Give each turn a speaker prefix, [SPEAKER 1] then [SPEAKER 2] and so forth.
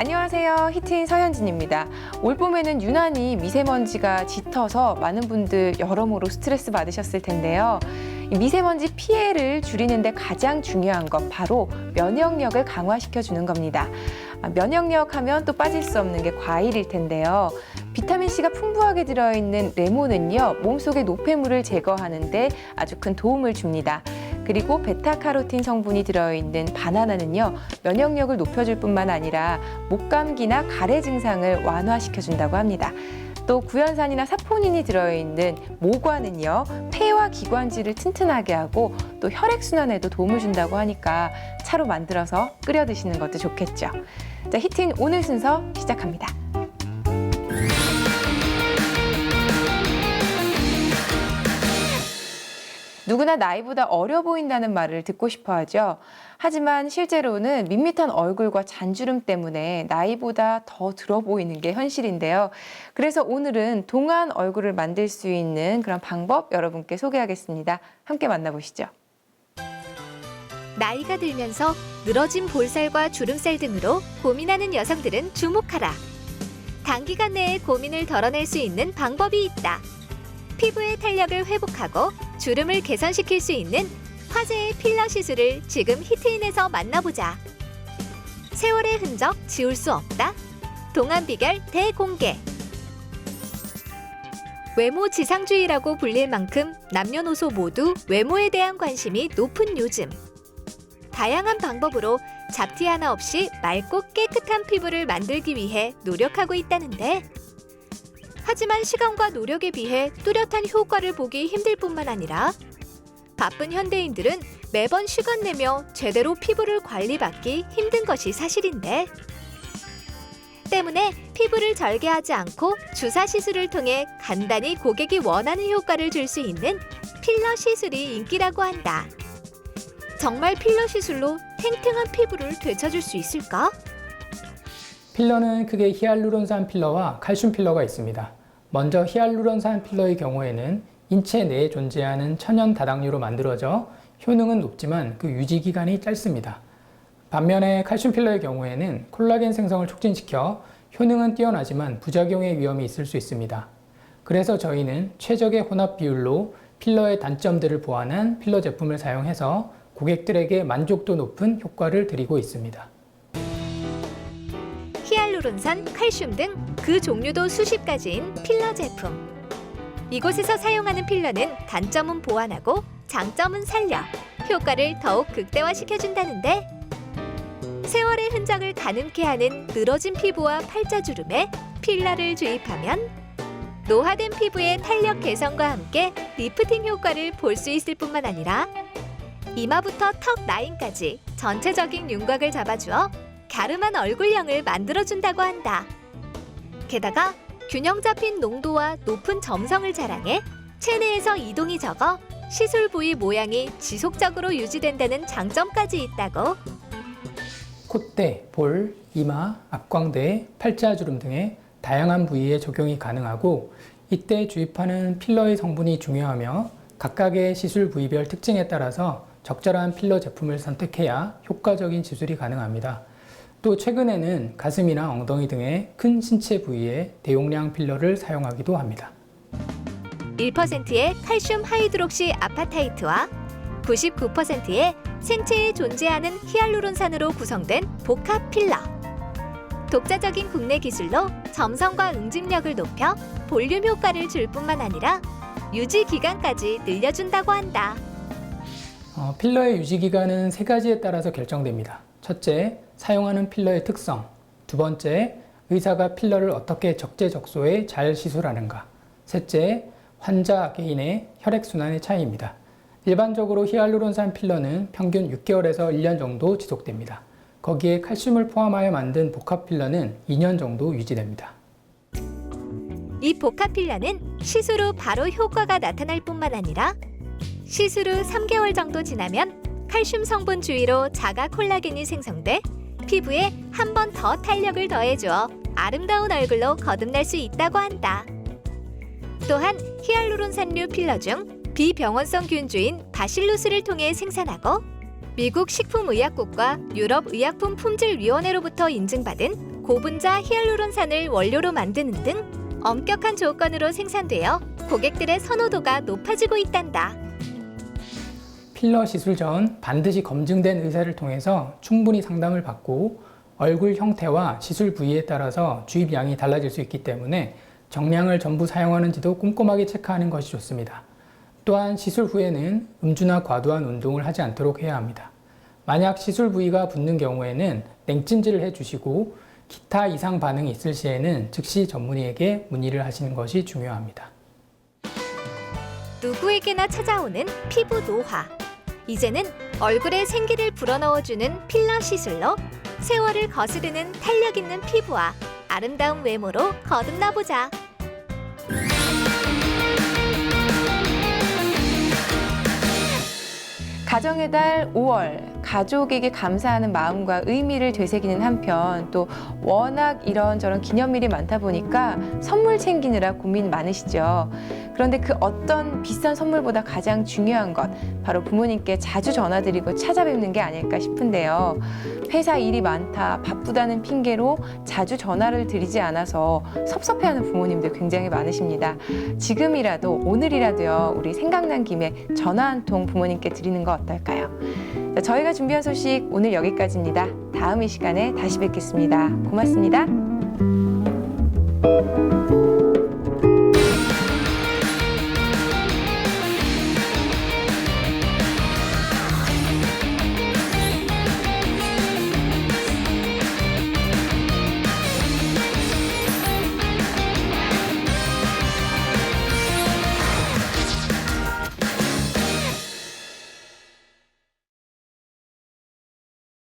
[SPEAKER 1] 안녕하세요. 히트인 서현진입니다. 올봄에는 유난히 미세먼지가 짙어서 많은 분들 여러모로 스트레스 받으셨을 텐데요. 이 미세먼지 피해를 줄이는 데 가장 중요한 것 바로 면역력을 강화시켜 주는 겁니다. 면역력 하면 또 빠질 수 없는 게 과일일 텐데요. 비타민C가 풍부하게 들어있는 레몬은요, 몸속의 노폐물을 제거하는 데 아주 큰 도움을 줍니다. 그리고 베타카로틴 성분이 들어있는 바나나는요, 면역력을 높여줄 뿐만 아니라 목감기나 가래 증상을 완화시켜준다고 합니다. 또 구연산이나 사포닌이 들어있는 모과는요, 폐와 기관지를 튼튼하게 하고 또 혈액순환에도 도움을 준다고 하니까 차로 만들어서 끓여 드시는 것도 좋겠죠. 자, 히트인 오늘 순서 시작합니다. 누구나 나이보다 어려 보인다는 말을 듣고 싶어 하죠. 하지만 실제로는 밋밋한 얼굴과 잔주름 때문에 나이보다 더 들어 보이는 게 현실인데요. 그래서 오늘은 동안 얼굴을 만들 수 있는 그런 방법 여러분께 소개하겠습니다. 함께 만나보시죠.
[SPEAKER 2] 나이가 들면서 늘어진 볼살과 주름살 등으로 고민하는 여성들은 주목하라. 단기간 내에 고민을 덜어낼 수 있는 방법이 있다. 피부의 탄력을 회복하고 주름을 개선시킬 수 있는 화제의 필러 시술을 지금 히트인에서 만나보자. 세월의 흔적 지울 수 없다. 동안 비결 대공개. 외모 지상주의라고 불릴 만큼 남녀노소 모두 외모에 대한 관심이 높은 요즘. 다양한 방법으로 잡티 하나 없이 맑고 깨끗한 피부를 만들기 위해 노력하고 있다는데, 하지만 시간과 노력에 비해 뚜렷한 효과를 보기 힘들 뿐만 아니라 바쁜 현대인들은 매번 시간 내며 제대로 피부를 관리받기 힘든 것이 사실인데, 때문에 피부를 절개하지 않고 주사 시술을 통해 간단히 고객이 원하는 효과를 줄 수 있는 필러 시술이 인기라고 한다. 정말 필러 시술로 탱탱한 피부를 되찾을 수 있을까?
[SPEAKER 3] 필러는 크게 히알루론산 필러와 칼슘 필러가 있습니다. 먼저 히알루론산 필러의 경우에는 인체 내에 존재하는 천연 다당류로 만들어져 효능은 높지만 그 유지 기간이 짧습니다. 반면에 칼슘 필러의 경우에는 콜라겐 생성을 촉진시켜 효능은 뛰어나지만 부작용의 위험이 있을 수 있습니다. 그래서 저희는 최적의 혼합 비율로 필러의 단점들을 보완한 필러 제품을 사용해서 고객들에게 만족도 높은 효과를 드리고 있습니다.
[SPEAKER 2] 히알루론산, 칼슘 등 그 종류도 수십 가지인 필러 제품. 이곳에서 사용하는 필러는 단점은 보완하고 장점은 살려 효과를 더욱 극대화시켜준다는데, 세월의 흔적을 가늠케 하는 늘어진 피부와 팔자주름에 필러를 주입하면 노화된 피부의 탄력 개선과 함께 리프팅 효과를 볼 수 있을 뿐만 아니라 이마부터 턱 라인까지 전체적인 윤곽을 잡아주어 갸름한 얼굴형을 만들어준다고 한다. 게다가 균형 잡힌 농도와 높은 점성을 자랑해 체내에서 이동이 적어 시술 부위 모양이 지속적으로 유지된다는 장점까지 있다고.
[SPEAKER 3] 콧대, 볼, 이마, 앞광대, 팔자주름 등의 다양한 부위에 적용이 가능하고, 이때 주입하는 필러의 성분이 중요하며 각각의 시술 부위별 특징에 따라서 적절한 필러 제품을 선택해야 효과적인 시술이 가능합니다. 또 최근에는 가슴이나 엉덩이 등의 큰 신체 부위에 대용량 필러를 사용하기도 합니다.
[SPEAKER 2] 1%의 칼슘 하이드록시 아파타이트와 99%의 생체에 존재하는 히알루론산으로 구성된 복합 필러. 독자적인 국내 기술로 점성과 응집력을 높여 볼륨 효과를 줄 뿐만 아니라 유지 기간까지 늘려준다고 한다.
[SPEAKER 3] 필러의 유지 기간은 3가지에 따라서 결정됩니다. 첫째, 사용하는 필러의 특성. 두 번째, 의사가 필러를 어떻게 적재적소에 잘 시술하는가. 셋째, 환자 개인의 혈액순환의 차이입니다. 일반적으로 히알루론산 필러는 평균 6개월에서 1년 정도 지속됩니다. 거기에 칼슘을 포함하여 만든 복합 필러는 2년 정도 유지됩니다.
[SPEAKER 2] 이 복합 필러는 시술 후 바로 효과가 나타날 뿐만 아니라 시술 후 3개월 정도 지나면 칼슘 성분 주위로 자가 콜라겐이 생성돼 피부에 한 번 더 탄력을 더해주어 아름다운 얼굴로 거듭날 수 있다고 한다. 또한 히알루론산류 필러 중 비병원성 균주인 바실루스를 통해 생산하고 미국 식품의약국과 유럽 의약품 품질위원회로부터 인증받은 고분자 히알루론산을 원료로 만드는 등 엄격한 조건으로 생산되어 고객들의 선호도가 높아지고 있단다.
[SPEAKER 3] 필러 시술 전 반드시 검증된 의사를 통해서 충분히 상담을 받고 얼굴 형태와 시술 부위에 따라서 주입량이 달라질 수 있기 때문에 정량을 전부 사용하는지도 꼼꼼하게 체크하는 것이 좋습니다. 또한 시술 후에는 음주나 과도한 운동을 하지 않도록 해야 합니다. 만약 시술 부위가 붓는 경우에는 냉찜질을 해주시고 기타 이상 반응이 있을 시에는 즉시 전문의에게 문의를 하시는 것이 중요합니다.
[SPEAKER 2] 누구에게나 찾아오는 피부 노화. 이제는 얼굴에 생기를 불어넣어주는 필러 시술로 세월을 거스르는 탄력 있는 피부와 아름다운 외모로 거듭나보자.
[SPEAKER 1] 가정의 달 5월, 가족에게 감사하는 마음과 의미를 되새기는 한편 또 워낙 이런저런 기념일이 많다 보니까 선물 챙기느라 고민 많으시죠. 그런데 그 어떤 비싼 선물보다 가장 중요한 것, 바로 부모님께 자주 전화드리고 찾아뵙는 게 아닐까 싶은데요. 회사 일이 많다, 바쁘다는 핑계로 자주 전화를 드리지 않아서 섭섭해하는 부모님들 굉장히 많으십니다. 지금이라도, 오늘이라도요, 우리 생각난 김에 전화 한 통 부모님께 드리는 거 어떨까요? 자, 저희가 준비한 소식 오늘 여기까지입니다. 다음 이 시간에 다시 뵙겠습니다. 고맙습니다.